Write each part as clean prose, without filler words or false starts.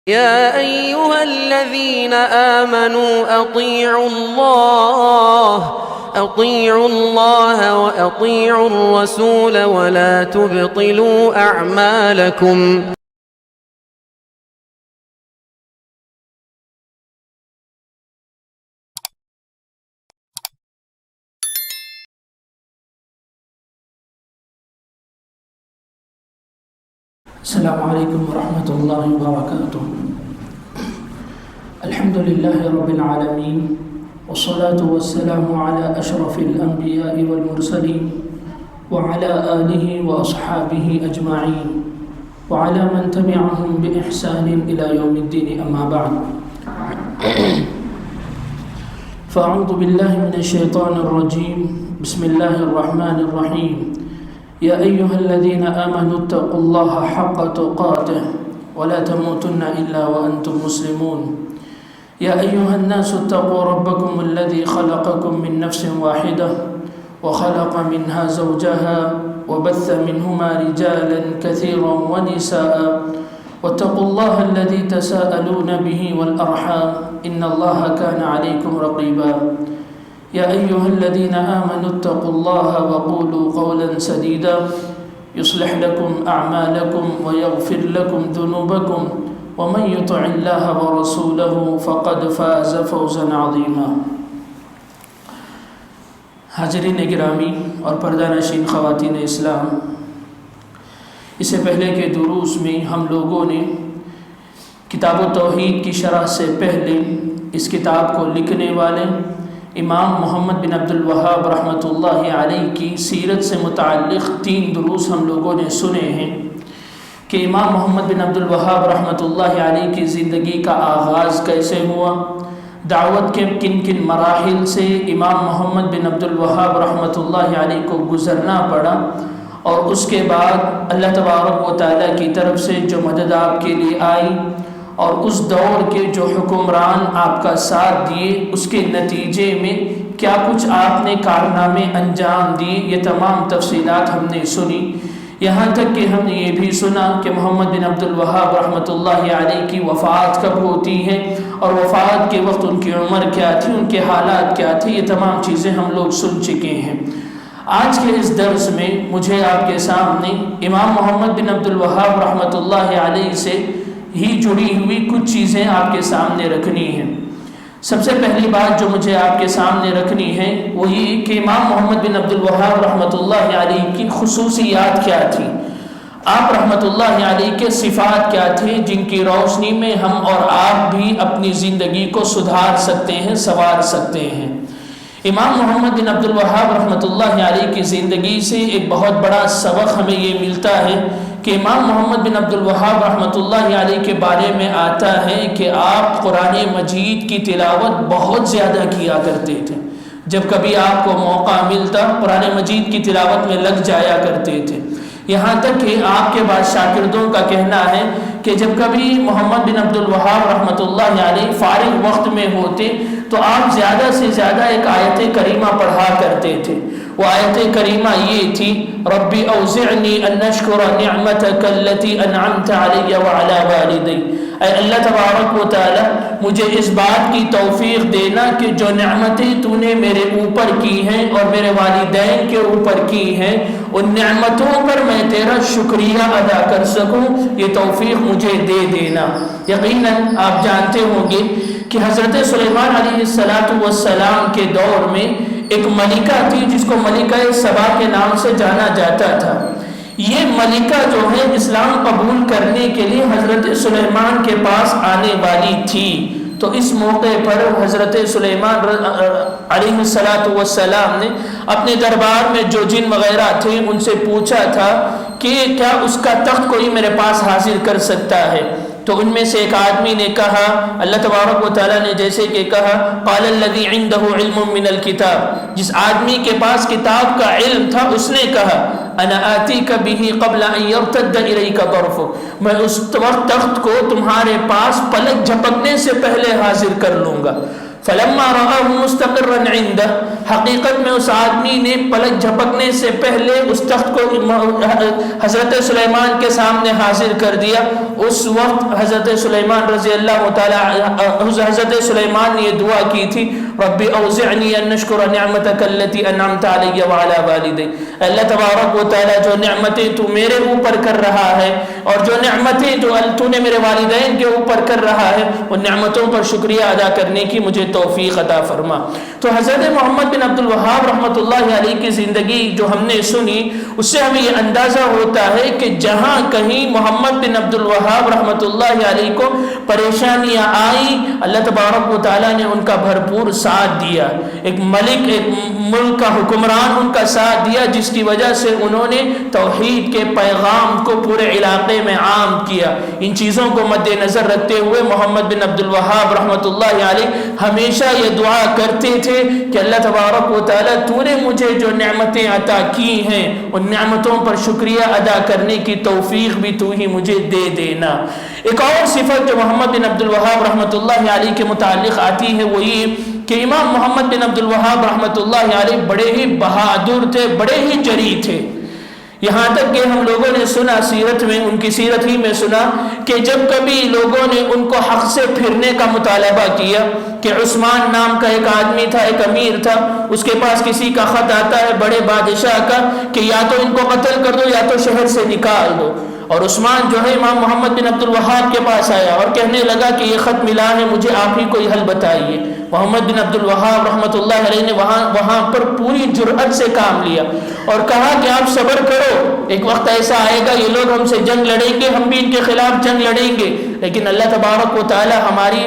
يا أيها الذين آمنوا أطيعوا الله وأطيعوا الرسول ولا تبطلوا أعمالكم. السلام علیکم ورحمۃ اللہ وبرکاتہ. الحمد للہ رب العالمین والصلاة والسلام على اشرف الانبیاء والمرسلین وعلى آلہ واصحابہ اجمعین وعلى من تبعهم بإحسان الى یوم الدین. اما بعد فاعوذ باللہ من الشیطان الرجیم. بسم اللہ الرحمن الرحیم. يا أيها الذين آمنوا اتقوا الله حق تقاته ولا تموتن إلا وأنتم مسلمون. يا أيها الناس اتقوا ربكم الذي خلقكم من نفس واحدة وخلق منها زوجها وبث منهما رجالا كثيرا ونساء واتقوا الله الذي تساءلون به والأرحام إن الله كان عليكم رقيبا. يا أيها الذين آمنوا اتقوا الله وقولوا قولا سديدا يصلح لكم أعمالكم ويغفر لكم ذنوبكم ومن يطع الله ورسوله فقد فاز فوزا عظيما. حاضرین گرامی اور پردہ نشین خواتین اسلام، اس سے پہلے کے دروس میں ہم لوگوں نے کتاب التوحید کی شرح سے پہلے اس کتاب کو لکھنے والے امام محمد بن عبد الوہاب رحمۃ اللہ علیہ کی سیرت سے متعلق 3 دروس ہم لوگوں نے سنے ہیں کہ امام محمد بن عبد الوہاب رحمۃ اللہ علیہ کی زندگی کا آغاز کیسے ہوا، دعوت کے کن کن مراحل سے امام محمد بن عبد الوہاب رحمۃ اللہ علیہ کو گزرنا پڑا، اور اس کے بعد اللہ تبارک و تعالیٰ کی طرف سے جو مدد آپ کے لیے آئی اور اس دور کے جو حکمران آپ کا ساتھ دیے، اس کے نتیجے میں کیا کچھ آپ نے کارنامے انجام دیے، یہ تمام تفصیلات ہم نے سنی. یہاں تک کہ ہم نے یہ بھی سنا کہ محمد بن عبد الوہاب رحمۃ اللہ علیہ کی وفات کب ہوتی ہے اور وفات کے وقت ان کی عمر کیا تھی، ان کے حالات کیا تھے. یہ تمام چیزیں ہم لوگ سن چکے ہیں. آج کے اس درس میں مجھے آپ کے سامنے امام محمد بن عبد الوہاب رحمۃ اللہ علیہ سے ہی جڑی ہوئی کچھ چیزیں آپ کے سامنے رکھنی ہیں. سب سے پہلی بات جو مجھے آپ کے سامنے رکھنی ہے وہ یہ کہ امام محمد بن عبد الوہاب رحمۃ اللہ علیہ کی خصوصیات کیا تھی، آپ رحمۃ اللہ علیہ کے صفات کیا تھے جن کی روشنی میں ہم اور آپ بھی اپنی زندگی کو سدھار سکتے ہیں، سنوار سکتے ہیں. امام محمد بن عبد الوہاب رحمۃ اللہ علیہ کی زندگی سے ایک بہت بڑا سبق ہمیں یہ ملتا ہے کہ امام محمد بن عبد الوہاب رحمۃ اللہ علیہ کے بارے میں آتا ہے کہ آپ قرآن مجید کی تلاوت بہت زیادہ کیا کرتے تھے. جب کبھی آپ کو موقع ملتا قرآن مجید کی تلاوت میں لگ جایا کرتے تھے. یہاں تک کہ آپ کے بعد شاگردوں کا کہنا ہے کہ جب کبھی محمد بن عبد الوہاب رحمۃ اللہ علیہ فارغ وقت میں ہوتے تو آپ زیادہ سے زیادہ ایک آیت کریمہ پڑھا کرتے تھے. وہ آیت کریمہ یہ تھی: ربی اوزعنی ان اشکر نعمتک التی انعمت علی وعلی والدی. اے اللہ تبارک و تعالی مجھے اس بات کی توفیق دینا کہ جو نعمتیں تو نے میرے اوپر کی ہیں اور میرے والدین کے اوپر کی ہیں، ان نعمتوں پر میں تیرا شکریہ ادا کر سکوں، یہ توفیق مجھے دے دینا. یقیناً آپ جانتے ہوں گے کہ حضرت سلیمان علیہ السلام کے دور میں ایک ملکہ تھی جس کو ملکہ سبا کے نام سے جانا جاتا تھا. یہ ملکہ جو ہے اسلام قبول کرنے کے لیے حضرت سلیمان کے پاس آنے والی تھی. تو اس موقع پر حضرت سلیمان علیہ السلام نے اپنے دربار میں جو جن وغیرہ تھے ان سے پوچھا تھا کہ کیا اس کا تخت کوئی میرے پاس حاضر کر سکتا ہے. تو ان میں سے ایک آدمی نے کہا، اللہ تبارک و تعالیٰ نے جیسے کہ کہا قال الذی عنده علم من الکتاب، جس آدمی کے پاس کتاب کا علم تھا اس نے کہا انا آتیک به قبل ان یرتد الیک طرفک، میں اس وقت تخت کو تمہارے پاس پلک جھپکنے سے پہلے حاضر کر لوں گا. فلما رآہ مستقرا عنده، حقیقت میں اس آدمی نے پلک جھپکنے سے پہلے اس تخت کو حضرت سلیمان کے سامنے حاضر کر دیا. اس وقت حضرت سلیمان رضی اللہ تعالی حضرت سلیمان نے یہ دعا کی تھی، رب اوزعنی ان اشکر نعمتک التی انعمت علی وعلی والدی. اللہ تبارک و تعالی جو نعمتیں تو میرے اوپر کر رہا ہے اور جو نعمتیں جو تو نے میرے والدین کے اوپر کر رہا ہے، ان نعمتوں پر شکریہ ادا کرنے کی مجھے توفیق عطا فرما. تو حضرت محمد بن عبد الوہاب رحمۃ اللہ علیہ کی زندگی جو ہم نے سنی، اس سے ہمیں یہ اندازہ ہوتا ہے کہ جہاں کہیں محمد بن عبد الوہاب رحمۃ اللہ علیہ کو پریشانیاں آئی، اللہ تبارک و تعالیٰ نے ان کا بھرپور ساتھ دیا. ایک ملک، ایک ملک کا حکمران ان کا ساتھ دیا، جس کی وجہ سے انہوں نے توحید کے پیغام کو پورے علاقے میں عام کیا. ان چیزوں کو مد نظر رکھتے ہوئے محمد بن عبد الوہاب رحمۃ اللہ علیہ ہمیشہ یہ دعا کرتے تھے کہ اللہ تبارک و تعالیٰ تو نے مجھے جو نعمتیں عطا کی ہیں، ان نعمتوں پر شکریہ ادا کرنے کی توفیق بھی تو ہی مجھے دے دینا. ایک اور صفت جو محمد بن عبد الوہاب رحمۃ اللہ علیہ کے متعلق آتی ہے وہ یہ کہ امام محمد بن عبد الوہاب رحمۃ اللہ علیہ بڑے ہی بہادر تھے، بڑے ہی جری تھے. یہاں تک کہ ہم لوگوں نے سنا سیرت میں، ان کی سیرت ہی میں سنا کہ جب کبھی لوگوں نے ان کو حق سے پھرنے کا مطالبہ کیا کہ عثمان نام کا ایک آدمی تھا، ایک امیر تھا، اس کے پاس کسی کا خط آتا ہے بڑے بادشاہ کا کہ یا تو ان کو قتل کر دو یا تو شہر سے نکال دو. اور عثمان جو ہے امام محمد بن عبد الوہاب کے پاس آیا اور کہنے لگا کہ یہ خط ملا ہے، مجھے آپ ہی کوئی حل بتائیے. محمد بن عبد الوہاب رحمۃ اللہ علیہ نے وہاں پر پوری جرأت سے کام لیا اور کہا کہ آپ صبر کرو، ایک وقت ایسا آئے گا یہ لوگ ہم سے جنگ لڑیں گے، ہم بھی ان کے خلاف جنگ لڑیں گے، لیکن اللہ تبارک و تعالی ہماری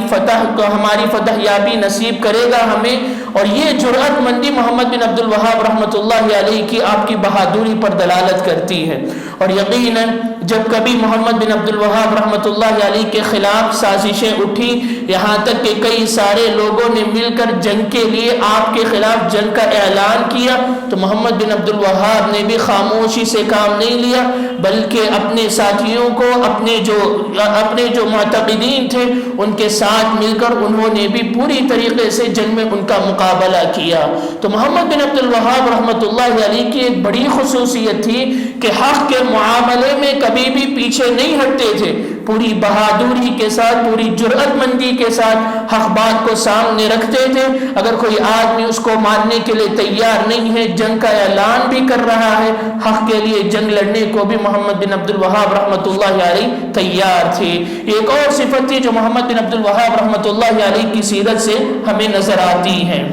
فتح یابی نصیب کرے گا ہمیں. اور یہ جرأت مندی محمد بن عبد الوہاب رحمۃ اللہ علیہ کی آپ کی بہادری پر دلالت کرتی ہے. اور یقیناً جب کبھی محمد بن عبد الوہاب رحمۃ اللہ علیہ کے خلاف سازشیں اٹھی، یہاں تک کہ کئی سارے لوگوں نے مل کر جنگ کے لیے آپ کے خلاف جنگ کا اعلان کیا، تو محمد بن عبد الوہاب نے بھی خاموشی سے کام نہیں لیا، بلکہ اپنے ساتھیوں کو، اپنے جو معتقدین تھے ان کے ساتھ مل کر انہوں نے بھی پوری طریقے سے جنگ میں ان کا مقابلہ کیا. تو محمد بن عبد الوہاب رحمۃ اللہ علیہ کی ایک بڑی خصوصیت تھی کہ حق کے معاملے میں کبھی بھی پیچھے نہیں ہٹتے تھے، پوری بہادری کے ساتھ، پوری جرأت مندی کے ساتھ حق بات کو سامنے رکھتے تھے. اگر کوئی آدمی اس کو ماننے کے لیے تیار نہیں ہے، جنگ کا اعلان بھی کر رہا ہے، حق کے لیے جنگ لڑنے کو بھی محمد بن عبد الوہاب رحمۃ اللہ علیہ تیار تھے. ایک اور صفت تھی جو محمد بن عبد الوہاب رحمۃ اللہ علیہ کی سیرت سے ہمیں نظر آتی ہے.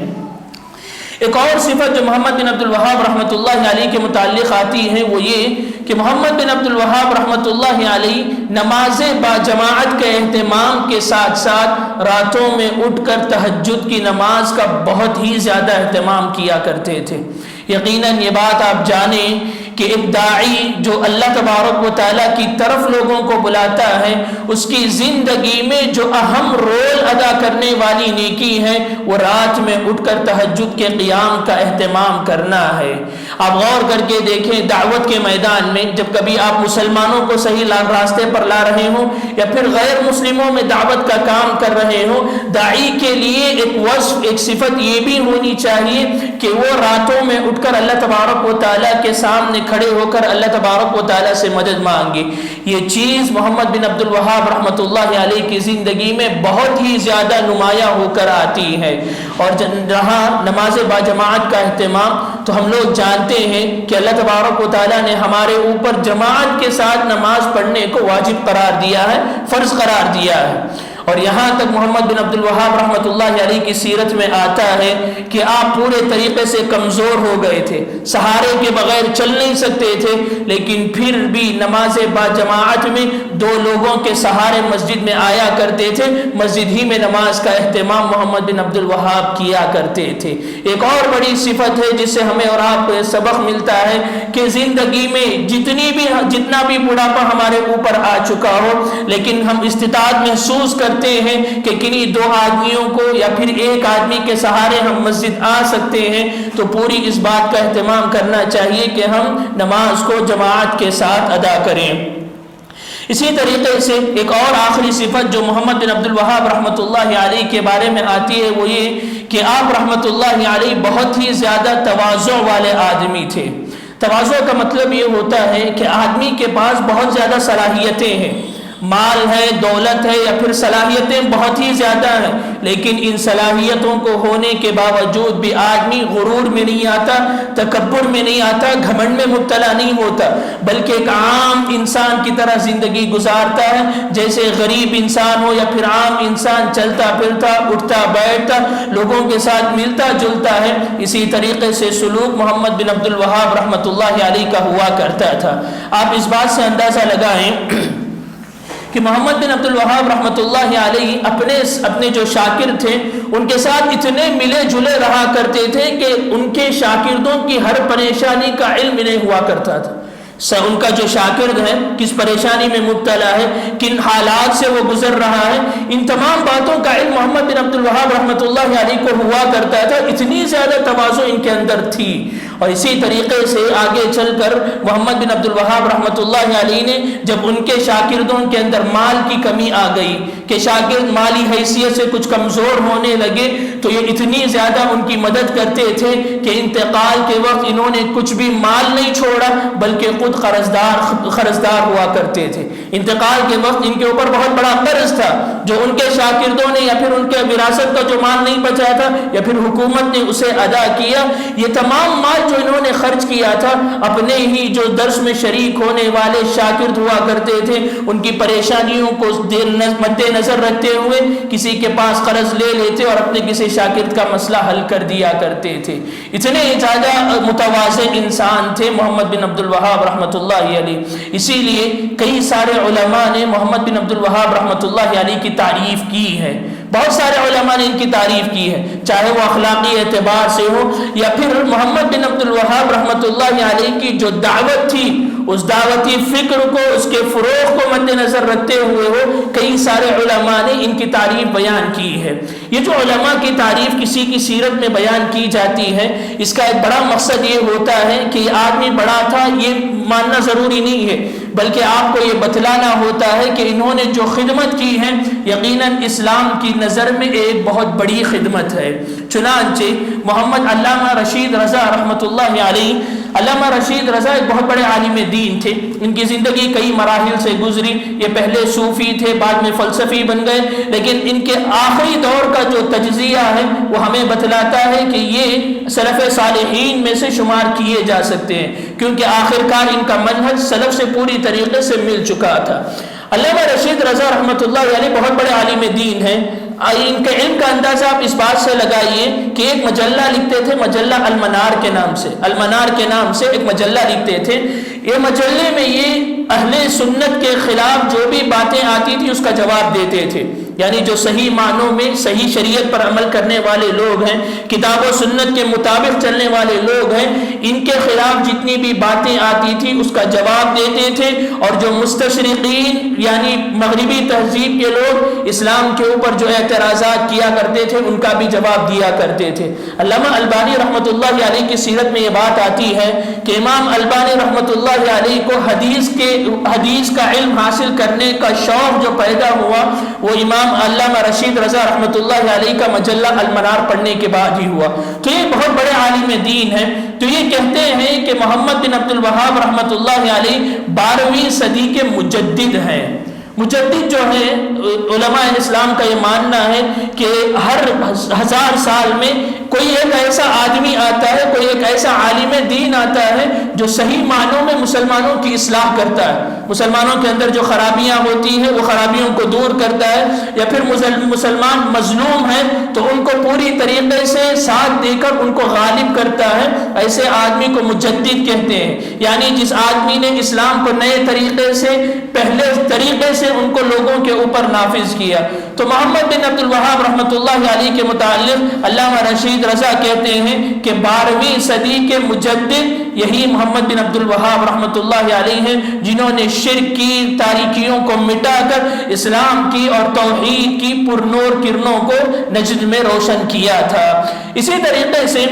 ایک اور صفت جو محمد بن عبد الوہاب رحمۃ اللہ علیہ کے متعلق آتی ہے وہ یہ کہ محمد بن عبد الوہاب رحمۃ اللہ علیہ نماز با جماعت کے اہتمام کے ساتھ ساتھ راتوں میں اٹھ کر تہجد کی نماز کا بہت ہی زیادہ اہتمام کیا کرتے تھے. یقیناً یہ بات آپ جانیں کہ ایک داعی جو اللہ تبارک و تعالیٰ کی طرف لوگوں کو بلاتا ہے، اس کی زندگی میں جو اہم رول ادا کرنے والی نیکی ہے وہ رات میں اٹھ کر تہجد کے قیام کا اہتمام کرنا ہے. آپ غور کر کے دیکھیں، دعوت کے میدان میں جب کبھی آپ مسلمانوں کو صحیح راستے پر لا رہے ہوں یا پھر غیر مسلموں میں دعوت کا کام کر رہے ہوں، داعی کے لیے ایک وصف، ایک صفت یہ بھی ہونی چاہیے کہ وہ راتوں میں اٹھ کر اللہ تبارک و تعالیٰ کے سامنے کھڑے ہو کر اللہ تبارک و تعالیٰ سے مدد مانگے. یہ چیز محمد بن عبد الوہاب رحمۃ اللہ علیہ کی زندگی میں بہت ہی زیادہ نمایاں ہو کر آتی ہے. اور رہا نماز با جماعت کا اہتمام، تو ہم لوگ جانتے ہیں کہ اللہ تبارک و تعالیٰ نے ہمارے اوپر جماعت کے ساتھ نماز پڑھنے کو واجب قرار دیا ہے، فرض قرار دیا ہے. اور یہاں تک محمد بن عبد الوہاب رحمۃ اللہ علیہ کی سیرت میں آتا ہے کہ آپ پورے طریقے سے کمزور ہو گئے تھے، سہارے کے بغیر چل نہیں سکتے تھے، لیکن پھر بھی نماز با جماعت میں دو لوگوں کے سہارے مسجد میں آیا کرتے تھے، مسجد ہی میں نماز کا اہتمام محمد بن عبد الوہاب کیا کرتے تھے. ایک اور بڑی صفت ہے جس سے ہمیں اور آپ کو سبق ملتا ہے کہ زندگی میں جتنا بھی بڑھاپا ہمارے اوپر آ چکا ہو، لیکن ہم استطاعت محسوس کرتے ہیں کہ کنی دو آدمیوں کو یا پھر ایک آدمی کے سہارے ہم مسجد آ سکتے ہیں، تو پوری اس بات کا اہتمام کرنا چاہیے کہ ہم نماز کو جماعت کے ساتھ ادا کریں. اسی طریقے سے ایک اور آخری صفت جو محمد بن عبد الوہاب رحمۃ اللہ علیہ کے بارے میں آتی ہے وہ یہ کہ آپ رحمۃ اللہ علیہ بہت ہی زیادہ تواضع والے آدمی تھے۔ تواضع کا مطلب یہ ہوتا ہے کہ آدمی کے پاس بہت زیادہ صلاحیتیں ہیں، مال ہے، دولت ہے، یا پھر صلاحیتیں بہت ہی زیادہ ہیں، لیکن ان صلاحیتوں کو ہونے کے باوجود بھی آدمی غرور میں نہیں آتا، تکبر میں نہیں آتا، گھمنڈ میں مبتلا نہیں ہوتا، بلکہ ایک عام انسان کی طرح زندگی گزارتا ہے، جیسے غریب انسان ہو یا پھر عام انسان، چلتا پھرتا، اٹھتا بیٹھتا، لوگوں کے ساتھ ملتا جلتا ہے۔ اسی طریقے سے سلوک محمد بن عبد الوہاب رحمۃ اللہ علیہ کا ہوا کرتا تھا۔ آپ اس بات سے اندازہ لگائیں کہ محمد بن عبد الوہاب رحمۃ اللہ علیہ اپنے جو شاگرد تھے ان کے ساتھ اتنے ملے جلے رہا کرتے تھے کہ ان کے شاگردوں کی ہر پریشانی کا علم انہیں ہوا کرتا تھا۔ ان کا جو شاگرد ہے کس پریشانی میں مبتلا ہے، کن حالات سے وہ گزر رہا ہے، ان تمام باتوں کا علم محمد بن عبد الوہاب رحمۃ اللہ علیہ کو ہوا کرتا تھا۔ اتنی زیادہ تواضع ان کے اندر تھی۔ اور اسی طریقے سے آگے چل کر محمد بن عبد الوہاب رحمۃ اللہ علیہ نے جب ان کے شاگردوں کے اندر مال کی کمی آ گئی کہ شاگرد مالی حیثیت سے کچھ کمزور ہونے لگے، تو یہ اتنی زیادہ ان کی مدد کرتے تھے کہ انتقال کے وقت انہوں نے کچھ بھی مال نہیں چھوڑا بلکہ خود قرضدار ہوا کرتے تھے۔ انتقال کے وقت ان کے اوپر بہت بڑا قرض تھا جو ان کے شاگردوں نے یا پھر ان کے وراثت کا جو مال نہیں بچا تھا یا پھر حکومت نے اسے ادا کیا۔ یہ تمام مال جو انہوں نے خرچ کیا تھا اپنے ہی جو درس میں شریک ہونے والے شاگرد ہوا کرتے تھے ان کی پریشانیوں کو مد نظر رکھتے ہوئے کسی کے پاس قرض لے لیتے اور اپنے کسی شاگرد کا مسئلہ حل کر دیا کرتے تھے۔ اتنے زیادہ متواضع انسان تھے محمد بن عبد الوہاب رحمۃ اللہ علیہ۔ اسی لیے کئی سارے علماء نے محمد بن عبد الوہاب رحمۃ اللہ علیہ کی تعریف کی ہے، بہت سارے علماء نے ان کی تعریف کی ہے، چاہے وہ اخلاقی اعتبار سے ہو یا پھر محمد بن عبد الوہاب رحمۃ اللہ علیہ کی جو دعوت تھی اس دعوتی فکر کو، اس کے فروغ کو مد نظر رکھتے ہوئے ہو، کئی سارے علماء نے ان کی تعریف بیان کی ہے۔ یہ جو علماء کی تعریف کسی کی سیرت میں بیان کی جاتی ہے اس کا ایک بڑا مقصد یہ ہوتا ہے کہ یہ آدمی بڑا تھا یہ ماننا ضروری نہیں ہے، بلکہ آپ کو یہ بتلانا ہوتا ہے کہ انہوں نے جو خدمت کی ہے یقیناً اسلام کی نظر میں ایک بہت بڑی خدمت ہے۔ چنانچہ محمد علامہ رشید رضا رحمۃ اللہ علیہ، علامہ رشید رضا ایک بہت بڑے عالم دین تھے، ان کی زندگی کئی مراحل سے گزری، یہ پہلے صوفی تھے بعد میں فلسفی بن گئے، لیکن ان کے آخری دور کا جو تجزیہ ہے وہ ہمیں بتلاتا ہے کہ یہ سلف صالحین میں سے شمار کیے جا سکتے ہیں، کیونکہ آخرکار ان کا منہج سلف سے پوری طریقے سے مل چکا تھا۔ علامہ رشید رضا رحمۃ اللہ علیہ بہت بڑے عالم دین ہیں۔ ان کے علم کا اندازہ آپ اس بات سے لگائیے کہ ایک مجلہ لکھتے تھے، مجلہ المنار کے نام سے، المنار کے نام سے ایک مجلہ لکھتے تھے۔ یہ مجلے میں یہ اہل سنت کے خلاف جو بھی باتیں آتی تھی اس کا جواب دیتے تھے، یعنی جو صحیح معنوں میں صحیح شریعت پر عمل کرنے والے لوگ ہیں، کتاب و سنت کے مطابق چلنے والے لوگ ہیں، ان کے خلاف جتنی بھی باتیں آتی تھی اس کا جواب دیتے تھے، اور جو مستشرقین یعنی مغربی تہذیب کے لوگ اسلام کے اوپر جو اعتراضات کیا کرتے تھے ان کا بھی جواب دیا کرتے تھے۔ علامہ البانی رحمۃ اللہ علیہ کی سیرت میں یہ بات آتی ہے کہ امام البانی رحمۃ اللہ علیہ کو حدیث کا علم حاصل کرنے کا شوق جو پیدا ہوا وہ امام علامہ رشید رضا رحمۃ اللہ علیہ کا مجلہ المنار پڑھنے کے بعد ہی ہوا۔ تو یہ بہت بڑے عالم دین ہیں، تو یہ کہتے ہیں کہ محمد بن عبد الوہاب رحمۃ اللہ علیہ 12ویں صدی کے مجدد ہیں۔ مجدد جو ہے علماء اسلام کا یہ ماننا ہے کہ ہر 1000 سال میں کوئی ایک ایسا آدمی آتا ہے، کوئی ایک ایسا عالم دین آتا ہے جو صحیح معنوں میں مسلمانوں کی اصلاح کرتا ہے، مسلمانوں کے اندر جو خرابیاں ہوتی ہیں وہ خرابیوں کو دور کرتا ہے، یا پھر مسلمان مظلوم ہیں تو ان کو پوری طریقے سے ساتھ دے کر ان کو غالب کرتا ہے، ایسے آدمی کو مجدد کہتے ہیں۔ یعنی جس آدمی نے اسلام کو نئے طریقے سے، پہلے طریقے سے ان کو لوگوں کے اوپر نافذ کیا۔ تو محمد بن عبد الوہاب رحمۃ اللہ علیہ کے متعلق علامہ رشید رضا کہتے ہیں کہ 12ویں صدی کے مجدد یہی محمد بن عبد الوہاب رحمۃ اللہ علیہ ہیں، جنہوں نے شرک کی تاریکیوں کو مٹا کر اسلام کی اور توحید کی پرنور کرنوں کو نجد میں روشن کیا تھا۔ اسی طریقے سے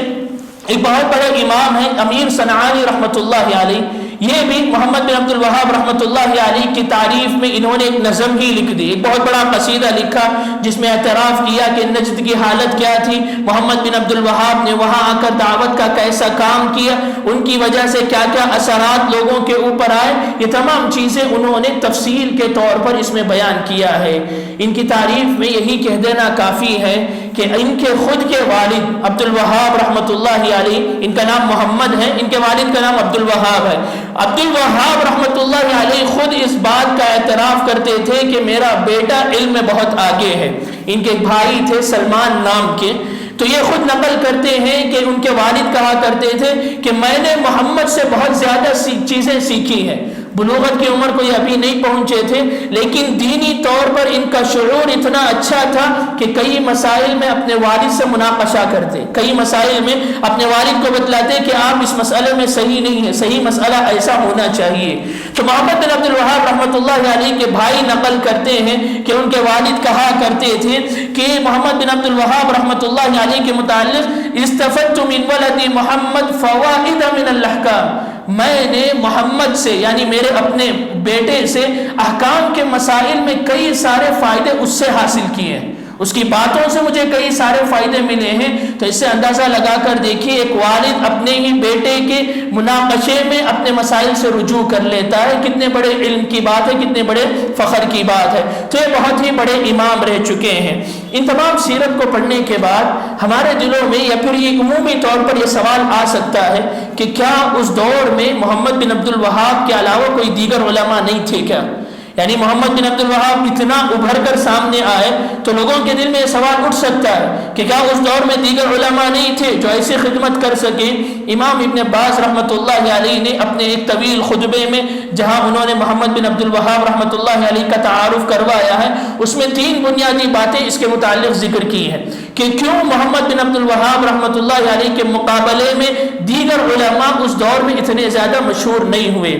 ایک بہت بڑے امام ہیں امیر صنعانی رحمۃ اللہ علیہ۔ یہ بھی محمد بن عبد الوہاب رحمۃ اللہ علیہ کی تعریف میں انہوں نے ایک نظم ہی لکھ دی، ایک بہت بڑا قصیدہ لکھا جس میں اعتراف کیا کہ نجد کی حالت کیا تھی، محمد بن عبد الوہاب نے وہاں آ کر دعوت کا کیسا کام کیا، ان کی وجہ سے کیا کیا اثرات لوگوں کے اوپر آئے، یہ تمام چیزیں انہوں نے تفصیل کے طور پر اس میں بیان کیا ہے۔ ان کی تعریف میں یہی کہہ دینا کافی ہے کہ ان کے خود کے والد عبد الوہاب رحمۃ اللہ علیہ، ان کا نام محمد ہے، ان کے والد کا نام عبد الوہاب ہے، عبد الوہاب رحمۃ اللہ علیہ خود اس بات کا اعتراف کرتے تھے کہ میرا بیٹا علم میں بہت آگے ہے۔ ان کے بھائی تھے سلمان نام کے، تو یہ خود نقل کرتے ہیں کہ ان کے والد کہا کرتے تھے کہ میں نے محمد سے بہت زیادہ چیزیں سیکھی ہیں۔ بلوغت کی عمر کو یہ ابھی نہیں پہنچے تھے، لیکن دینی طور پر ان کا شعور اتنا اچھا تھا کہ کئی مسائل میں اپنے والد سے مناقشہ کرتے، کئی مسائل میں اپنے والد کو بتلاتے کہ آپ اس مسئلے میں صحیح نہیں ہیں، صحیح مسئلہ ایسا ہونا چاہیے۔ تو محمد بن عبد الوہاب رحمۃ اللہ علیہ کے بھائی نقل کرتے ہیں کہ ان کے والد کہا کرتے تھے کہ محمد بن عبد الوہاب رحمۃ اللہ علیہ کے متعلق استفدت من ولد محمد فوائد من الاحکام، میں نے محمد سے یعنی میرے اپنے بیٹے سے احکام کے مسائل میں کئی سارے فائدے اس سے حاصل کیے ہیں، اس کی باتوں سے مجھے کئی سارے فائدے ملے ہیں۔ تو اس سے اندازہ لگا کر دیکھیے ایک والد اپنے ہی بیٹے کے مناقشے میں اپنے مسائل سے رجوع کر لیتا ہے، کتنے بڑے علم کی بات ہے، کتنے بڑے فخر کی بات ہے۔ تو یہ بہت ہی بڑے امام رہ چکے ہیں۔ ان تمام سیرت کو پڑھنے کے بعد ہمارے دلوں میں یا پھر یہ عمومی طور پر یہ سوال آ سکتا ہے کہ کیا اس دور میں محمد بن عبد الوہاب کے علاوہ کوئی دیگر علماء نہیں تھے کیا؟ یعنی محمد بن عبد الوہاب اتنا ابھر کر سامنے آئے تو لوگوں کے دل میں یہ سوال اٹھ سکتا ہے کہ کیا اس دور میں دیگر علماء نہیں تھے جو ایسی خدمت کر سکے؟ امام ابن باز رحمۃ اللہ علیہ نے اپنے ایک طویل خطبے میں جہاں انہوں نے محمد بن عبد الوہاب رحمۃ اللہ علیہ کا تعارف کروایا ہے، اس میں 3 بنیادی باتیں اس کے متعلق ذکر کی ہیں کہ کیوں محمد بن عبد الوہاب رحمۃ اللہ علیہ کے مقابلے میں دیگر علماء اس دور میں اتنے زیادہ مشہور نہیں ہوئے۔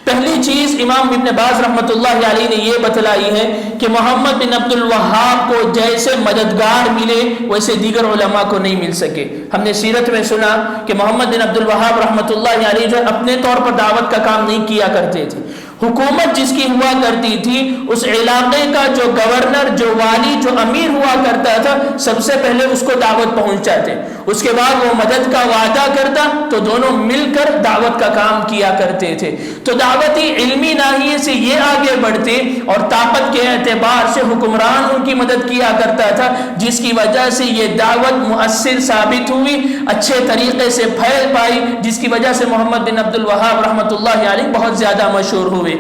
پہلی چیز امام ابن باز رحمۃ اللہ علیہ نے یہ بتلائی ہے کہ محمد بن عبد الوہاب کو جیسے مددگار ملے ویسے دیگر علماء کو نہیں مل سکے۔ ہم نے سیرت میں سنا کہ محمد بن عبد الوہاب رحمۃ اللہ علیہ جو اپنے طور پر دعوت کا کام نہیں کیا کرتے تھے، حکومت جس کی ہوا کرتی تھی اس علاقے کا جو گورنر، جو والی، جو امیر ہوا کرتا تھا، سب سے پہلے اس کو دعوت پہنچاتے، اس کے بعد وہ مدد کا وعدہ کرتا تو دونوں مل کر دعوت کا کام کیا کرتے تھے۔ تو دعوتی علمی ناحیے سے یہ آگے بڑھتے اور طاقت کے اعتبار سے حکمران ان کی مدد کیا کرتا تھا، جس کی وجہ سے یہ دعوت مؤثر ثابت ہوئی، اچھے طریقے سے پھیل پائی، جس کی وجہ سے محمد بن عبد الوہاب رحمۃ اللہ علیہ بہت زیادہ مشہور ہوئے۔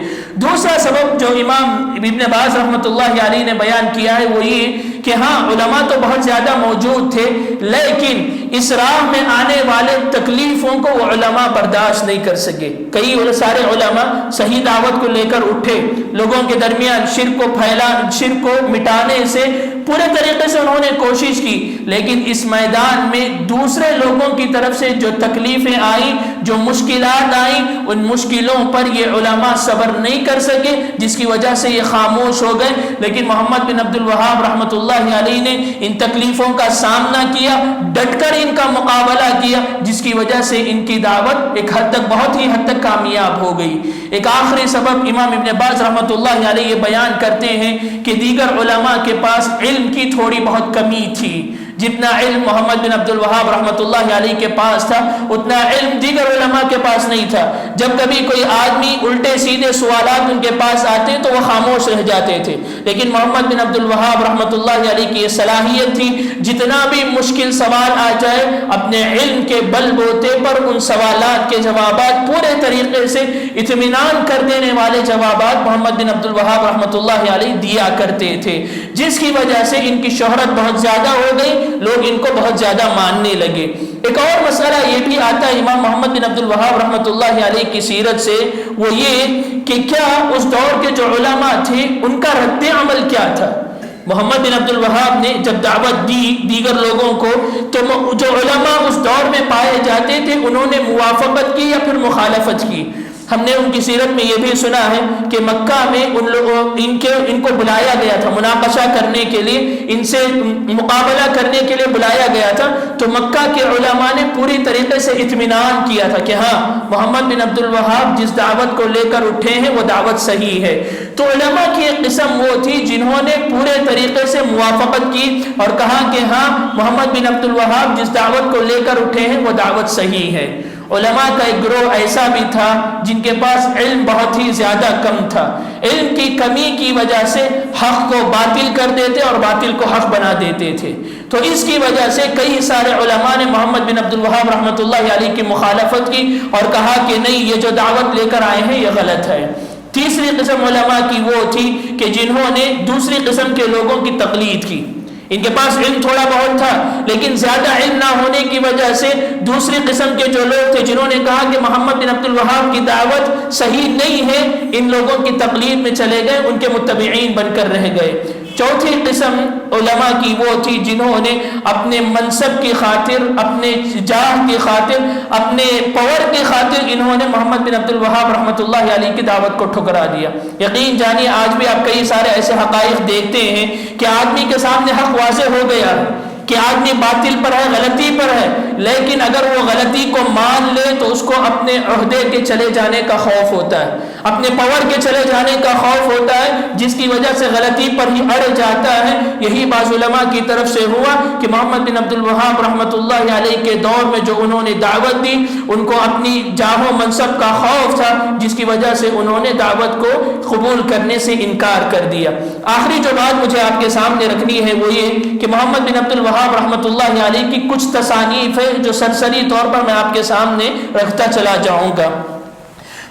دوسرا سبب جو امام ابن باز رحمۃ اللہ علیہ نے بیان کیا ہے وہ یہ کہ ہاں علماء تو بہت زیادہ موجود تھے، لیکن اس راہ میں آنے والے تکلیفوں کو وہ علماء برداشت نہیں کر سکے۔ کئی سارے علماء صحیح دعوت کو لے کر اٹھے، لوگوں کے درمیان شرک کو مٹانے سے پورے طریقے سے انہوں نے کوشش کی، لیکن اس میدان میں دوسرے لوگوں کی طرف سے جو تکلیفیں آئیں، جو مشکلات آئیں، ان مشکلوں پر یہ علماء صبر نہیں کر سکے، جس کی وجہ سے یہ خاموش ہو گئے۔ لیکن محمد بن عبد الوہاب رحمۃ اللہ علیہ نے ان تکلیفوں کا سامنا کیا، ڈٹ کر ان کا مقابلہ کیا، جس کی وجہ سے ان کی دعوت ایک حد تک، بہت ہی حد تک کامیاب ہو گئی۔ ایک آخری سبب امام ابن باز رحمۃ اللہ علیہ یہ بیان کرتے ہیں کہ دیگر علماء کے پاس علم کی تھوڑی بہت کمی تھی۔ جتنا علم محمد بن عبد الوہاب رحمۃ اللہ علیہ کے پاس تھا اتنا علم دیگر علماء کے پاس نہیں تھا۔ جب کبھی کوئی آدمی الٹے سیدھے سوالات ان کے پاس آتے تو وہ خاموش رہ جاتے تھے، لیکن محمد بن عبد الوہاب رحمۃ اللہ علیہ کی یہ صلاحیت تھی جتنا بھی مشکل سوال آ جائے اپنے علم کے بل بوتے پر ان سوالات کے جوابات پورے طریقے سے اطمینان کر دینے والے جوابات محمد بن عبد الوہاب رحمۃ اللہ علیہ دیا کرتے تھے، جس کی وجہ سے ان کی شہرت بہت زیادہ ہو گئی، لوگ ان کو بہت زیادہ ماننے لگے۔ ایک اور مسئلہ یہ بھی آتا ہے امام محمد بن عبد الوہاب رحمۃ اللہ علیہ کی سیرت سے، وہ یہ کہ کیا اس دور کے جو علماء تھے ان کا رد عمل کیا تھا۔ محمد بن عبد الوہاب نے جب دعوت دی دیگر لوگوں کو تو جو علماء اس دور میں پائے جاتے تھے انہوں نے موافقت کی یا پھر مخالفت کی۔ ہم نے ان کی سیرت میں یہ بھی سنا ہے کہ مکہ میں ان کو بلایا گیا تھا مناقشہ کرنے کے لیے، ان سے مقابلہ کرنے کے لیے بلایا گیا تھا، تو مکہ کے علماء نے پوری طریقے سے اطمینان کیا تھا کہ ہاں محمد بن عبد الوہاب جس دعوت کو لے کر اٹھے ہیں وہ دعوت صحیح ہے۔ تو علماء کی ایک قسم وہ تھی جنہوں نے پورے طریقے سے موافقت کی اور کہا کہ ہاں محمد بن عبد الوہاب جس دعوت کو لے کر اٹھے ہیں وہ دعوت صحیح ہے۔ علماء کا ایک گروہ ایسا بھی تھا جن کے پاس علم بہت ہی زیادہ کم تھا، علم کی کمی کی وجہ سے حق کو باطل کر دیتے اور باطل کو حق بنا دیتے تھے۔ تو اس کی وجہ سے کئی سارے علماء نے محمد بن عبد الوہاب رحمۃ اللہ علیہ کی مخالفت کی اور کہا کہ نہیں، یہ جو دعوت لے کر آئے ہیں یہ غلط ہے۔ تیسری قسم علماء کی وہ تھی کہ جنہوں نے دوسری قسم کے لوگوں کی تقلید کی، ان کے پاس علم تھوڑا بہت تھا لیکن زیادہ علم نہ ہونے کی وجہ سے دوسری قسم کے جو لوگ تھے جنہوں نے کہا کہ محمد بن عبد الوہاب کی دعوت صحیح نہیں ہے، ان لوگوں کی تقلید میں چلے گئے، ان کے متبعین بن کر رہ گئے۔ چوتھی قسم علماء کی وہ تھی جنہوں نے اپنے منصب کی خاطر، اپنے جاہ کی خاطر، اپنے پاور کی خاطر انہوں نے محمد بن عبد الوہاب رحمۃ اللہ علیہ کی دعوت کو ٹھکرا دیا۔ یقین جانیے آج بھی آپ کئی سارے ایسے حقائق دیکھتے ہیں کہ آدمی کے سامنے حق واضح ہو گیا کہ آدمی باطل پر ہے، غلطی پر ہے، لیکن اگر وہ غلطی کو مان لے تو اس کو اپنے عہدے کے چلے جانے کا خوف ہوتا ہے، اپنے پاور کے چلے جانے کا خوف ہوتا ہے، جس کی وجہ سے غلطی پر ہی اڑ جاتا ہے۔ یہی بعض علماء کی طرف سے ہوا کہ محمد بن عبد الوہاب رحمۃ اللہ علیہ کے دور میں جو انہوں نے دعوت دی، ان کو اپنی جاہ و منصب کا خوف تھا، جس کی وجہ سے انہوں نے دعوت کو قبول کرنے سے انکار کر دیا۔ آخری جو بات مجھے آپ کے سامنے رکھنی ہے وہ یہ کہ محمد بن عبد الوہاب رحمۃ اللہ علیہ کی کچھ تصانیف ہے جو سرسری طور پر میں آپ کے سامنے رکھتا چلا جاؤں گا۔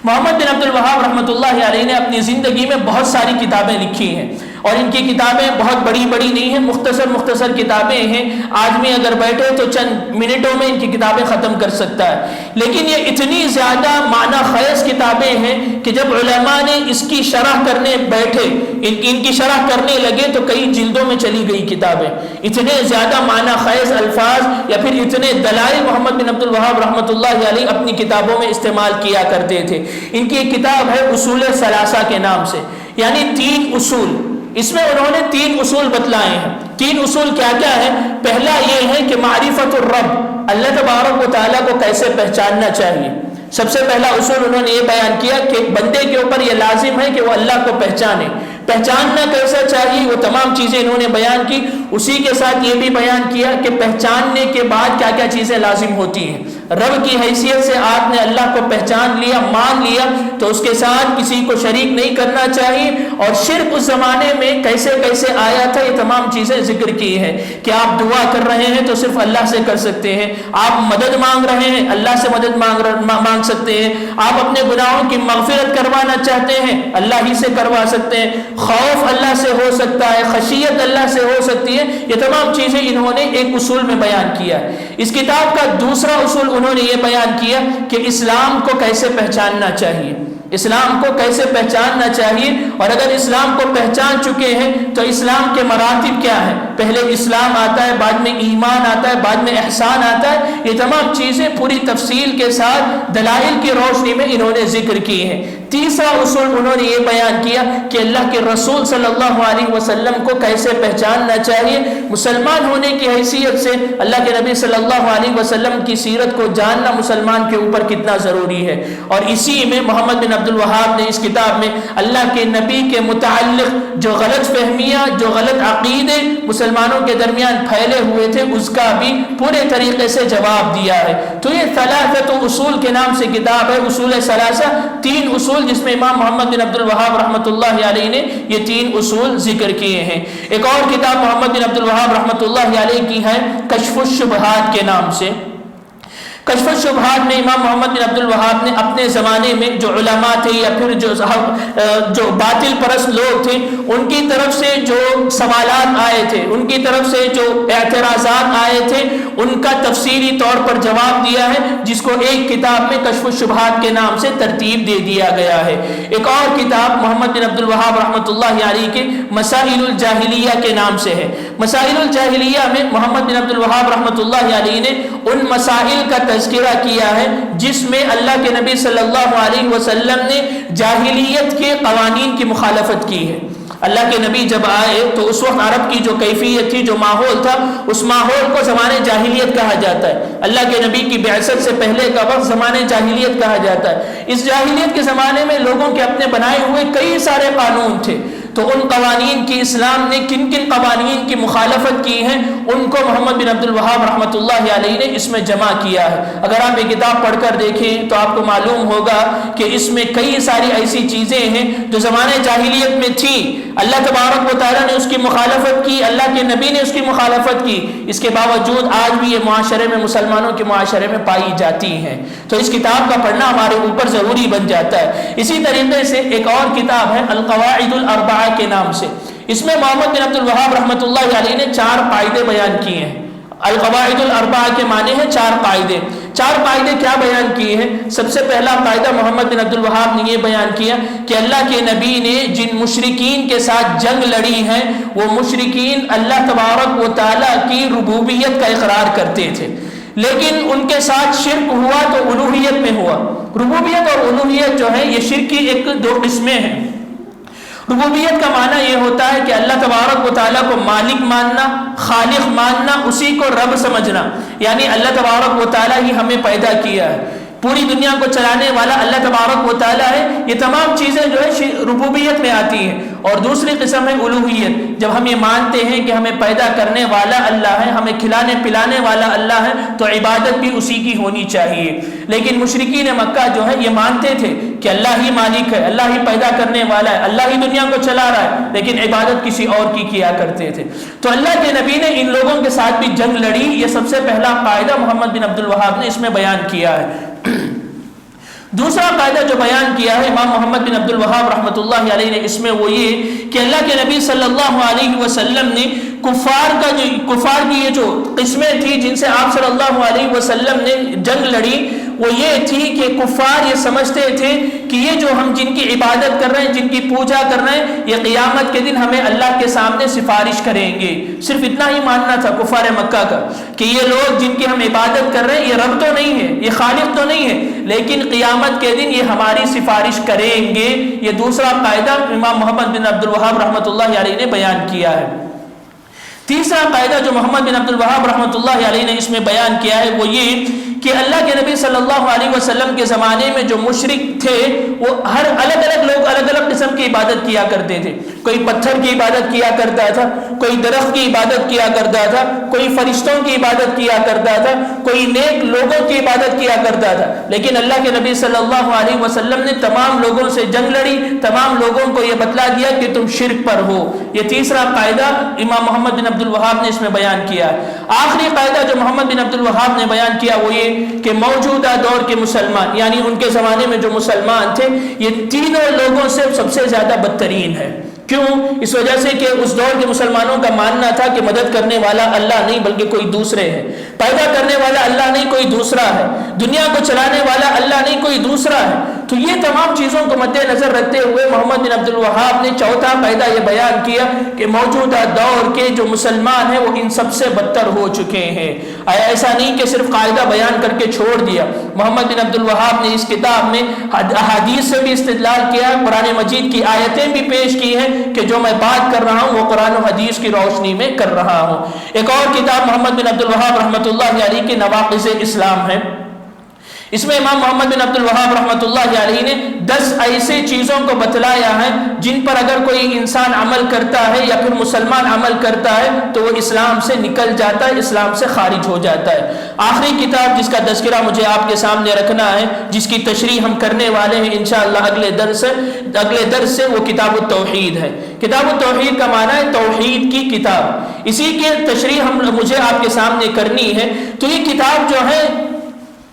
محمد بن عبد الوہاب رحمۃ اللہ علیہ نے اپنی زندگی میں بہت ساری کتابیں لکھی ہیں اور ان کی کتابیں بہت بڑی بڑی نہیں ہیں، مختصر کتابیں ہیں، آدمی اگر بیٹھے تو چند منٹوں میں ان کی کتابیں ختم کر سکتا ہے، لیکن یہ اتنی زیادہ معنی خیز کتابیں ہیں کہ جب علماء نے اس کی شرح کرنے بیٹھے، ان کی شرح کرنے لگے تو کئی جلدوں میں چلی گئی کتابیں، اتنے زیادہ معنی خیز الفاظ یا پھر اتنے دلائل محمد بن عبد الوہاب رحمۃ اللہ علیہ اپنی کتابوں میں استعمال کیا کرتے تھے۔ ان کی ایک کتاب ہے اصول ثلاثہ کے نام سے، یعنی 3 اصول، اس میں انہوں نے 3 اصول بتلائے ہیں۔ 3 اصول کیا کیا ہے؟ پہلا یہ ہے کہ معرفت الرب، اللہ تبارک و تعالیٰ کو کیسے پہچاننا چاہیے۔ سب سے پہلا اصول انہوں نے یہ بیان کیا کہ بندے کے اوپر یہ لازم ہے کہ وہ اللہ کو پہچانے، پہچاننا کیسا چاہیے، وہ تمام چیزیں انہوں نے بیان کی۔ اسی کے ساتھ یہ بھی بیان کیا کہ پہچاننے کے بعد کیا کیا چیزیں لازم ہوتی ہیں۔ رب کی حیثیت سے آپ نے اللہ کو پہچان لیا، مان لیا، تو اس کے ساتھ کسی کو شریک نہیں کرنا چاہیے، اور شرک اس زمانے میں کیسے کیسے آیا تھا یہ تمام چیزیں ذکر کی ہیں کہ آپ دعا کر رہے ہیں تو صرف اللہ سے کر سکتے ہیں، آپ مدد مانگ رہے ہیں اللہ سے مدد مانگ سکتے ہیں، آپ اپنے گناہوں کی مغفرت کروانا چاہتے ہیں اللہ ہی سے کروا سکتے ہیں، خوف اللہ سے ہو سکتا ہے، خشیت اللہ سے ہو سکتی ہے، یہ تمام چیزیں انہوں نے ایک اصول میں بیان کیا ہے۔ اس کتاب کا دوسرا اصول انہوں نے یہ بیان کیا کہ اسلام کو کیسے پہچاننا چاہیے، اسلام کو کیسے پہچاننا چاہیے، اور اگر اسلام کو پہچان چکے ہیں تو اسلام کے مراتب کیا ہیں، پہلے اسلام آتا ہے، بعد میں ایمان آتا ہے، بعد میں احسان آتا ہے، یہ تمام چیزیں پوری تفصیل کے ساتھ دلائل کی روشنی میں انہوں نے ذکر کی ہیں۔ تیسرا اصول انہوں نے یہ بیان کیا کہ اللہ کے رسول صلی اللہ علیہ وسلم کو کیسے پہچاننا چاہیے، مسلمان ہونے کی حیثیت سے اللہ کے نبی صلی اللہ علیہ وسلم کی سیرت کو جاننا مسلمان کے اوپر کتنا ضروری ہے، اور اسی میں محمد بن عبد الوہاب نے اس کتاب میں اللہ کے نبی کے متعلق جو غلط فہمیاں، جو غلط عقیدے مسلمانوں کے درمیان پھیلے ہوئے تھے، اس کا بھی پورے طریقے سے جواب دیا ہے۔ تو یہ ثلاثۃ اصول کے نام سے کتاب ہے، اصول ثلاثہ، 3 اصول جس میں امام محمد بن عبد الوہاب رحمۃ اللہ علیہ نے یہ 3 اصول ذکر کیے ہیں۔ ایک اور کتاب محمد بن عبد الوہاب رحمۃ اللہ علیہ کی ہے کشف الشبہات کے نام سے۔ کشف الشبہات میں امام محمد بن عبد الوہاب نے اپنے زمانے میں جو علماء تھے یا پھر جو باطل پرست لوگ تھے، ان کی طرف سے جو سوالات آئے تھے، ان کی طرف سے جو اعتراضات آئے تھے، ان کا تفصیلی طور پر جواب دیا ہے، جس کو ایک کتاب میں کشف الشبہات کے نام سے ترتیب دے دیا گیا ہے۔ ایک اور کتاب محمد بن عبد الوہاب رحمۃ اللہ علیہ کے مسائل الجاہلیہ کے نام سے ہے۔ مسائل الجاہلیہ میں محمد بن عبد الوہاب رحمۃ اللہ علیہ نے ان مسائل کا تذکرہ کیا ہے جس میں اللہ کے نبی صلی اللہ علیہ وسلم نے جاہلیت کے قوانین کی مخالفت کی ہے۔ اللہ کے نبی جب آئے تو اس وقت عرب کی جو کیفیت تھی، جو ماحول تھا، اس ماحول کو زمانے جاہلیت کہا جاتا ہے۔ اللہ کے نبی کی بعثت سے پہلے کا وقت زمانے جاہلیت کہا جاتا ہے۔ اس جاہلیت کے زمانے میں لوگوں کے اپنے بنائے ہوئے کئی سارے قانون تھے، تو ان قوانین کی اسلام نے کن کن قوانین کی مخالفت کی ہیں ان کو محمد بن عبد الوہاب رحمۃ اللہ علیہ نے اس میں جمع کیا ہے۔ اگر آپ یہ کتاب پڑھ کر دیکھیں تو آپ کو معلوم ہوگا کہ اس میں کئی ساری ایسی چیزیں ہیں جو زمانے جاہلیت میں تھی، اللہ تبارک و تعالیٰ نے اس کی مخالفت کی، اللہ کے نبی نے اس کی مخالفت کی، اس کے باوجود آج بھی یہ معاشرے میں، مسلمانوں کے معاشرے میں پائی جاتی ہیں۔ تو اس کتاب کا پڑھنا ہمارے اوپر ضروری بن جاتا ہے۔ اسی طریقے سے ایک اور کتاب ہے القواعد الاربعہ کے نام سے، اس میں محمد بن عبد الوہاب رحمۃ اللہ علیہ نے 4 قاعدے بیان کیے ہیں۔ القواعد الاربعہ کے معنی ہے 4 قاعدے۔ 4 قاعدے کیا بیان کیے ہیں؟ سب سے پہلا قاعدہ محمد بن عبد الوہاب نے یہ بیان کیا کہ اللہ کے نبی نے جن مشرکین کے ساتھ جنگ لڑی ہے وہ مشرکین اللہ تبارک و تعالیٰ کی ربوبیت کا اقرار کرتے تھے، لیکن ان کے ساتھ شرک ہوا تو الوہیت میں ہوا۔ ربوبیت اور الوہیت جو ہے یہ شرک کی ایک 2 قسمیں ہیں۔ ربوبیت کا معنی یہ ہوتا ہے کہ اللہ تبارک و تعالیٰ کو مالک ماننا، خالق ماننا، اسی کو رب سمجھنا، یعنی اللہ تبارک و تعالیٰ ہی ہمیں پیدا کیا ہے، پوری دنیا کو چلانے والا اللہ تبارک و تعالیٰ ہے۔ یہ تمام چیزیں جو ہے ربوبیت میں آتی ہیں۔ اور دوسری قسم ہے الوہیت، جب ہم یہ مانتے ہیں کہ ہمیں پیدا کرنے والا اللہ ہے، ہمیں کھلانے پلانے والا اللہ ہے، تو عبادت بھی اسی کی ہونی چاہیے۔ لیکن مشرکین مکہ جو ہے یہ مانتے تھے کہ اللہ ہی مالک ہے، اللہ ہی پیدا کرنے والا ہے، اللہ ہی دنیا کو چلا رہا ہے، لیکن عبادت کسی اور کی کیا کرتے تھے۔ تو اللہ کے نبی نے ان لوگوں کے ساتھ بھی جنگ لڑی۔ یہ سب سے پہلا قاعدہ محمد بن عبد الوہاب نے اس میں بیان کیا ہے۔ دوسرا قاعدہ جو بیان کیا ہے امام محمد بن عبد الوہاب رحمۃ اللہ علیہ نے اس میں وہ یہ کہ اللہ کے نبی صلی اللہ علیہ وسلم نے کفار کی یہ جو قسمیں تھی جن سے آپ صلی اللہ علیہ وسلم نے جنگ لڑی، وہ یہ تھی کہ کفار یہ سمجھتے تھے کہ یہ جو ہم جن کی عبادت کر رہے ہیں، جن کی پوجا کر رہے ہیں، یہ قیامت کے دن ہمیں اللہ کے سامنے سفارش کریں گے۔ صرف اتنا ہی ماننا تھا کفار مکہ کا کہ یہ لوگ جن کی ہم عبادت کر رہے ہیں یہ رب تو نہیں ہے، یہ خالق تو نہیں ہے، لیکن قیامت کے دن یہ ہماری سفارش کریں گے۔ یہ دوسرا قاعدہ امام محمد بن عبد الوہاب رحمۃ اللہ علیہ نے بیان کیا ہے۔ تیسرا قاعدہ جو محمد بن عبد الوہاب رحمۃ اللہ علیہ نے اس میں بیان کیا ہے وہ یہ کہ اللہ کے نبی صلی اللہ علیہ وسلم کے زمانے میں جو مشرک تھے وہ ہر الگ الگ قسم کی عبادت کیا کرتے تھے۔ کوئی پتھر کی عبادت کیا کرتا تھا، کوئی درخت کی عبادت کیا کرتا تھا، کوئی فرشتوں کی عبادت کیا کرتا تھا، کوئی نیک لوگوں کی عبادت کیا کرتا تھا۔ لیکن اللہ کے نبی صلی اللہ علیہ وسلم نے تمام لوگوں سے جنگ لڑی، تمام لوگوں کو یہ بتلا دیا کہ تم شرک پر ہو۔ یہ تیسرا قاعدہ امام محمد بن عبد الوہاب نے اس میں بیان کیا ہے۔ آخری قاعدہ جو محمد بن عبد الوہاب نے بیان کیا وہ یہ کہ موجودہ دور کے مسلمان، یعنی ان کے زمانے میں جو مسلمان تھے، یہ تینوں لوگوں سے سب سے زیادہ بدترین ہے۔ کیوں؟ اس وجہ سے کہ اس دور کے مسلمانوں کا ماننا تھا کہ مدد کرنے والا اللہ نہیں بلکہ کوئی دوسرے ہے، پیدا کرنے والا اللہ نہیں کوئی دوسرا ہے، دنیا کو چلانے والا اللہ نہیں کوئی دوسرا ہے۔ تو یہ تمام چیزوں کو مد نظر رکھتے ہوئے محمد بن عبد الوہاب نے چوتھا قاعدہ یہ بیان کیا کہ موجودہ دور کے جو مسلمان ہیں وہ ان سب سے بدتر ہو چکے ہیں۔ ایسا نہیں کہ صرف قاعدہ بیان کر کے چھوڑ دیا، محمد بن عبد الوہاب نے اس کتاب میں احادیث سے بھی استدلال کیا، قرآن مجید کی آیتیں بھی پیش کی ہیں کہ جو میں بات کر رہا ہوں وہ قرآن و حدیث کی روشنی میں کر رہا ہوں۔ ایک اور کتاب محمد بن عبد الوہاب رحمۃ اللہ علیہ کی نواقض اسلام ہے۔ اس میں امام محمد بن عبد الوہاب رحمۃ اللہ علیہ نے 10 ایسے چیزوں کو بتلایا ہے جن پر اگر کوئی انسان عمل کرتا ہے یا پھر مسلمان عمل کرتا ہے تو وہ اسلام سے نکل جاتا ہے، اسلام سے خارج ہو جاتا ہے۔ آخری کتاب جس کا تذکرہ مجھے آپ کے سامنے رکھنا ہے، جس کی تشریح ہم کرنے والے ہیں انشاءاللہ اگلے درس سے، وہ کتاب التوحید ہے۔ کتاب التوحید کا معنی ہے توحید کی کتاب، اسی کی تشریح مجھے آپ کے سامنے کرنی ہے۔ تو یہ کتاب جو ہے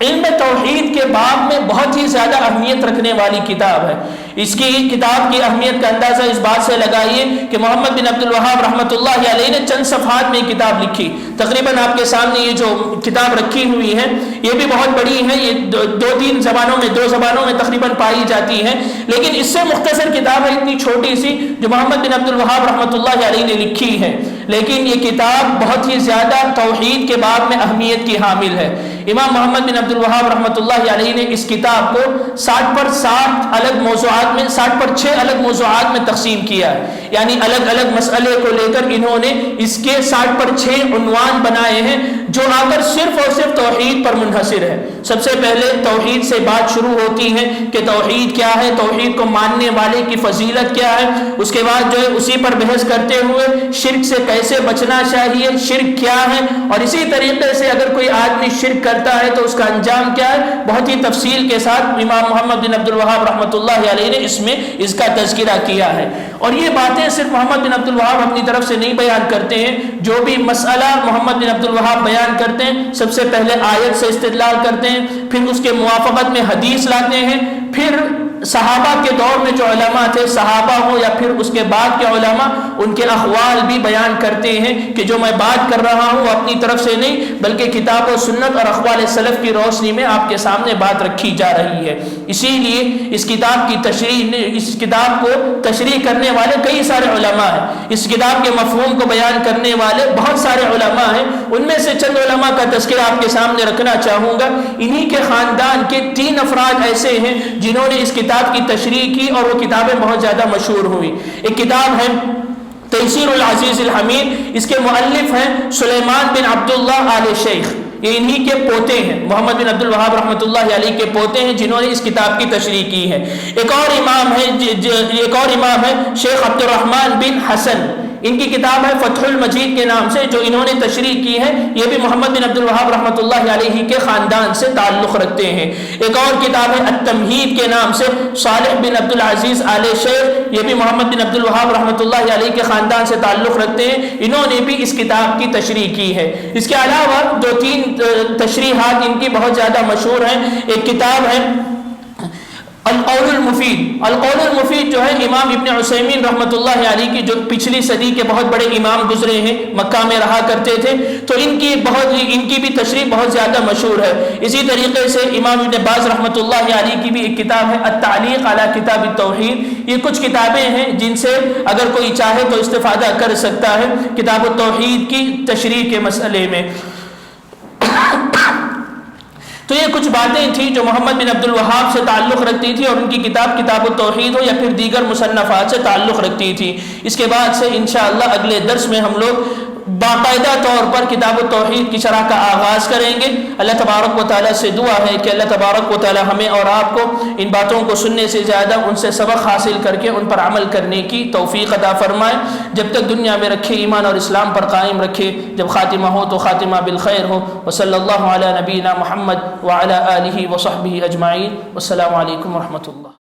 علم توحید کے باب میں بہت ہی زیادہ اہمیت رکھنے والی کتاب ہے۔ اس کی کتاب کی اہمیت کا اندازہ اس بات سے لگائیے کہ محمد بن عبد الوہاب رحمۃ اللہ علیہ نے چند صفحات میں کتاب لکھی۔ تقریباً آپ کے سامنے یہ جو کتاب رکھی ہوئی ہے یہ بھی بہت بڑی ہے، یہ دو زبانوں میں تقریباً پائی جاتی ہے، لیکن اس سے مختصر کتاب ہے اتنی چھوٹی سی جو محمد بن عبد الوہاب رحمۃ اللہ علیہ نے لکھی ہے، لیکن یہ کتاب بہت ہی زیادہ توحید کے باب میں اہمیت کی حامل ہے۔ امام محمد بن عبد الوہاب رحمۃ اللہ علیہ نے اس کتاب کو 60 پر 60 الگ موضوعات میں 60 پر 6 الگ موضوعات میں تقسیم کیا ہے، یعنی الگ الگ مسئلے کو لے کر انہوں نے اس کے 60 پر 6 عنوان بنائے ہیں جو آ کر صرف اور صرف توحید پر منحصر ہے۔ سب سے پہلے توحید سے بات شروع ہوتی ہے کہ توحید کیا ہے، توحید کو ماننے والے کی فضیلت کیا ہے، اس کے بعد جو ہے اسی پر بحث کرتے ہوئے شرک سے کیسے بچنا چاہیے، شرک کیا ہے، اور اسی طریقے سے اگر کوئی آدمی شرک کرتا ہے تو اس کا انجام کیا ہے، بہت ہی تفصیل کے ساتھ امام محمد بن عبد الوہاب رحمۃ اللہ علیہ نے اس میں اس کا تذکرہ کیا ہے۔ اور یہ باتیں صرف محمد بن عبد الوہاب اپنی طرف سے نہیں بیان کرتے ہیں، جو بھی مسئلہ محمد بن عبد الوہاب بیان کرتے ہیں سب سے پہلے آیت سے استدلال کرتے ہیں، پھر اس کے موافقت میں حدیث لاتے ہیں، پھر صحابہ کے دور میں جو علماء تھے، صحابہ ہو یا پھر اس کے بعد کے علماء، ان کے اقوال بھی بیان کرتے ہیں کہ جو میں بات کر رہا ہوں اپنی طرف سے نہیں بلکہ کتاب و سنت اور اقوال سلف کی روشنی میں آپ کے سامنے بات رکھی جا رہی ہے۔ اسی لیے اس کتاب کو تشریح کرنے والے کئی سارے علماء ہیں، اس کتاب کے مفہوم کو بیان کرنے والے بہت سارے علماء ہیں، ان میں سے چند علماء کا تذکرہ آپ کے سامنے رکھنا چاہوں گا۔ انہی کے خاندان کے 3 افراد ایسے ہیں جنہوں نے اس کتاب کی تشریح کی اور وہ کتابیں بہت زیادہ مشہور ہوئی۔ ایک کتاب ہے تیسیر العزیز الحمید، اس کے مؤلف ہیں سلیمان بن عبداللہ آل شیخ، یہ انہی کے پوتے ہیں، محمد بن عبد الوہاب رحمۃ اللہ علیہ کے پوتے ہیں جنہوں نے اس کتاب کی تشریح کی ہے۔ ایک اور امام ہے شیخ عبد الرحمن بن حسن، ان کی کتاب ہے فتح المجید کے نام سے جو انہوں نے تشریح کی ہے، یہ بھی محمد بن عبد الوہاب رحمۃ اللہ علیہ کے خاندان سے تعلق رکھتے ہیں۔ ایک اور کتاب ہے التمہید کے نام سے، صالح بن عبد العزیز آل شیخ، یہ بھی محمد بن عبد الوہاب رحمۃ اللہ علیہ کے خاندان سے تعلق رکھتے ہیں، انہوں نے بھی اس کتاب کی تشریح کی ہے۔ اس کے علاوہ 2-3 تشریحات ان کی بہت زیادہ مشہور ہیں۔ ایک کتاب ہے القول المفید، القول المفید جو ہے امام ابن عثیمین رحمۃ اللہ علیہ کی جو پچھلی صدی کے بہت بڑے امام گزرے ہیں، مکہ میں رہا کرتے تھے، تو ان کی بھی تشریح بہت زیادہ مشہور ہے۔ اسی طریقے سے امام ابن باز رحمۃ اللہ علیہ کی بھی ایک کتاب ہے التعلیق علی کتاب التوحید، یہ کچھ کتابیں ہیں جن سے اگر کوئی چاہے تو استفادہ کر سکتا ہے کتاب التوحید کی تشریح کے مسئلے میں۔ تو یہ کچھ باتیں تھیں جو محمد بن عبد الوہاب سے تعلق رکھتی تھی اور ان کی کتاب التوحید ہو یا پھر دیگر مصنفات سے تعلق رکھتی تھی۔ اس کے بعد سے انشاءاللہ اگلے درس میں ہم لوگ باقاعدہ طور پر کتاب التوحید کی شرح کا آغاز کریں گے۔ اللہ تبارک و تعالیٰ سے دعا ہے کہ اللہ تبارک و تعالیٰ ہمیں اور آپ کو ان باتوں کو سننے سے زیادہ ان سے سبق حاصل کر کے ان پر عمل کرنے کی توفیق عطا فرمائے، جب تک دنیا میں رکھے ایمان اور اسلام پر قائم رکھے، جب خاتمہ ہو تو خاتمہ بالخیر ہو۔ وصلی اللہ علی نبینا محمد وعلی آلہ وصحبہ اجمعین، والسلام علیکم ورحمۃ اللہ۔